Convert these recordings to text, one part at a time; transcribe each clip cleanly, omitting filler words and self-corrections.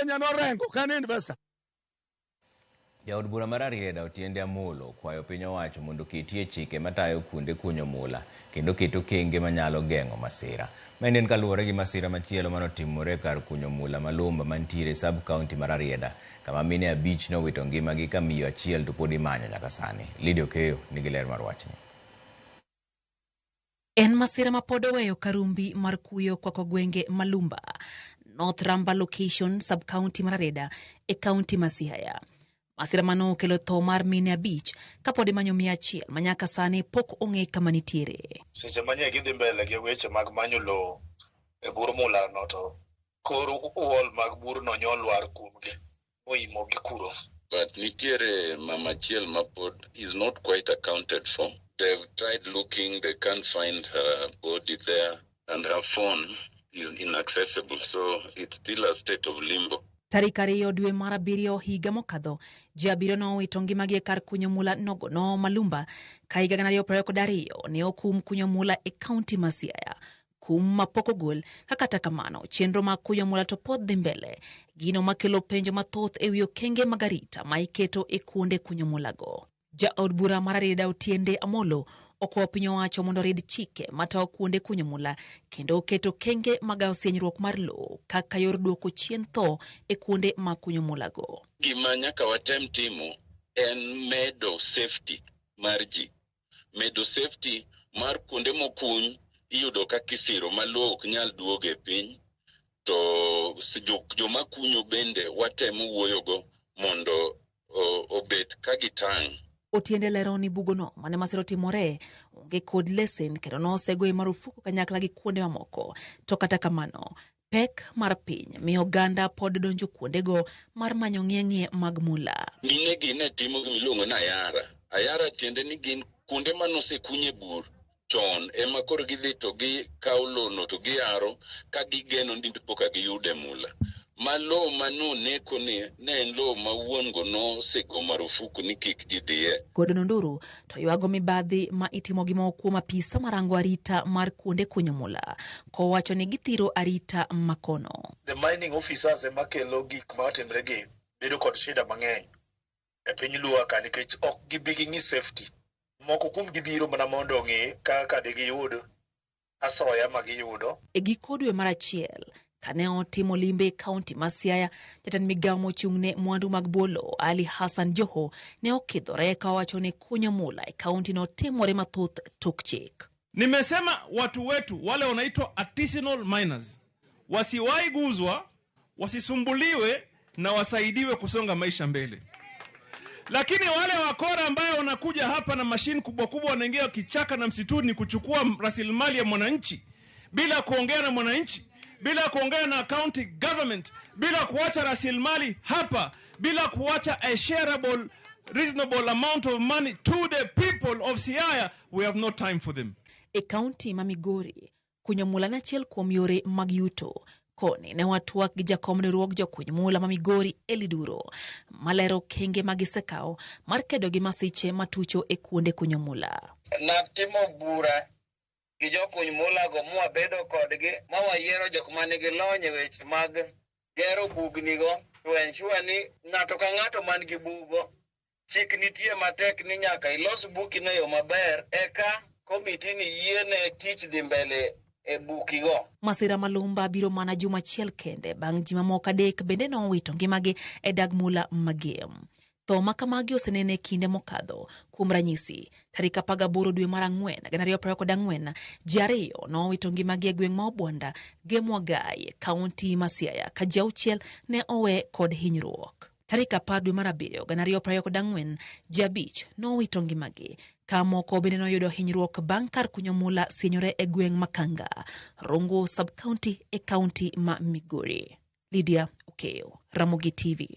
Nyano rengo kan investor. Jaod bura mar Rarieda Otiende Amollo kwayo piny owacho mondo ketie chike matayo kuonde kunyo mula kendo keto kenge manyalo geng'o masira. Maen kaluwore gi masira machielo manotimore kar kunyo mula Malumba mantiere sub county mar Rarieda, kama mine 5 nowito ngimagi ka miyo achiel to pod imanyo nyaka sani. Lydia Okeyo nigi ler mar wachni. En masira ma pod oweyo karumbi mar kuyo kwako gwenge Malumba, North Ramba location sub county mar Rarieda e county ma Siaya. Masira mano kelo tho mar mine 5 kapod imanyo 100 manyaka sani pok ong'e kama nitiere. Seche manye gidhi mbele gi weche mag manyo lowo e bur mula no to koro uol mag bur no nyolwar kumgi moimo gi kuro. But nitiere mama chiel mapod is not quite accounted for. They've tried looking, they can't find her body there, and her phone is inaccessible, so it's still a state of limbo. Tarik 2 dwe mar 7 higa mokadho, ji 7 nowito ngimagi e kar kunyo mula nogono Malumba ka higa 2022 ne okum kunyo mula e kaunti ma Siaya. Kum ma pok ogol, kata kamano chenro mag kunyo mula to pod dhi mbele, gino makelo penjo mathoth e wi okenge mag arita ma iketo e kuonde kunyo mulago. Jaod bura mar Rarieda Otiende Amollo okwayo piny owacho mondo orid chike matayo kuonde kunyo mula kendo oketo kenge mag osienyruok mar lowo kaka yor duoko chien tho e kuonde mag kunyo mulago. Gima nyaka watem timo en medo safety mar ji. Medo safety mar kuonde mokuny iyudo ka kisiro ma lowo ok nyal duoge piny, to joma kunyo bende watemo wuoyogo mondo obet ka gitang'. Otiende lero ni bugono mane masiro timore onge kod lesen kendo nosegoye marufuku kanyakla gi kuonde mamoko. To kata kamano, pek mar piny miyo oganda pod donjo kuondego mar manyo ng'eng'e mag mula. Mine gine timo gimiluongo na ayara. Ayara tiende ni gin kuonde manosekunye bur chon ema koro gidhi to gikawo lono to giyaro ka gigeno ni poka giyude mula. Ma lowo mano neko ne en lowo ma wuongo nosego marufuku ni kik ji dhiye. Gordon Onduru to ywago mibadhi ma itimo gi moko kuom apisa marango arita mar kuonde kunyo mula, kowacho ni githiro arita makono. The mining officers ema kelo gik matimre gi bedo kod shida mang'eny e piny Luo ka nikech ok gibi gi safety. Moko kuom gibiro mana mondo ong'e kaka de giyud asoya ma giyudo. E giko dwe mar 1 kane otimo limbe e kaunti ma Siaya, jatend migawo mochung'ne mwandu mag bolo Ali Hassan Joho ne okidhore ka wacho ni kunyo mula e kaunti no timore mathoth tok chik. Nimesema watu wetu wale wanaitwa artisanal miners wasiwahi guzwa, wasisumbuliwe na wasaidiwe kusonga maisha mbele. Lakini wale wakora ambao wanakuja hapa na mashini kubwa kubwa wanaingia kichaka na msituni kuchukua rasilimali ya mwananchi bila kuongea na mwananchi, bila kuongea na county government, bila kuacha rasilimali hapa, bila kuacha a shareable reasonable amount of money to the people of Siaya, we have no time for them. E kaunti ma Migori, kunyo mula na achiel kuom yore mag yuto. Koni ne watwak gi jakom riwruog jokuny mula ma Migori Eliduro malero kenge magisekawo mar kedo gi masiche matucho e kuonde kunyo mula. Natimo bura gi jokuny mula go mwabedo kodgi mawayiero jok manigi lony e weche mag gero bugnigo to ensure ni ng'ato ka ng'ato man gi bugo chik nitie matek ni nyaka ilos bukino yo maber eka komiti ni yiene tich dhi mbele e bukigo. Masira Malumba biro mana juma achiel kende bang' ji mamoko 3 bende nowito ngimagi e dag mula Magem. Tho makamagi osenene kinde mokadho. Kuom ranyisi, tarik 18 dwe mar 4, 2024, ji 2 nowito ngimagi e gweng' ma Obwanda, Gemwagai, kaunti ma Siaya, ka ji 6 ne owe kod hinyruok. Tarik 10 dwe mar 7, 2024, ji 5 nowito ngimagi, ka moko bende noyudo hinyruok bang' kar kunyo mula sienyore e gweng' Makanga, Rongo sub county e kaunti ma Migori. Lydia Okeyo, Ramogi TV.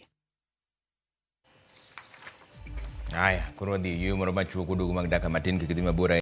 Aya, kuro di yu moro machuo kudugu mag daka matin kikidhi mabura